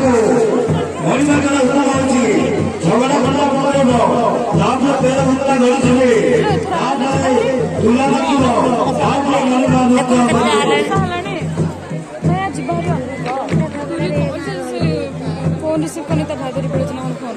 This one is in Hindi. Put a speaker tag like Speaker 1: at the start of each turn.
Speaker 1: को मरिया का उठा होची झगड़ा बड़ा पड़ेबो तापर 13 घंटा घड़ी चले तापर तुला मकिबो तापर मनका नृत्य
Speaker 2: मैं आज बाहर फोन रिसीव करने तो भाई फोन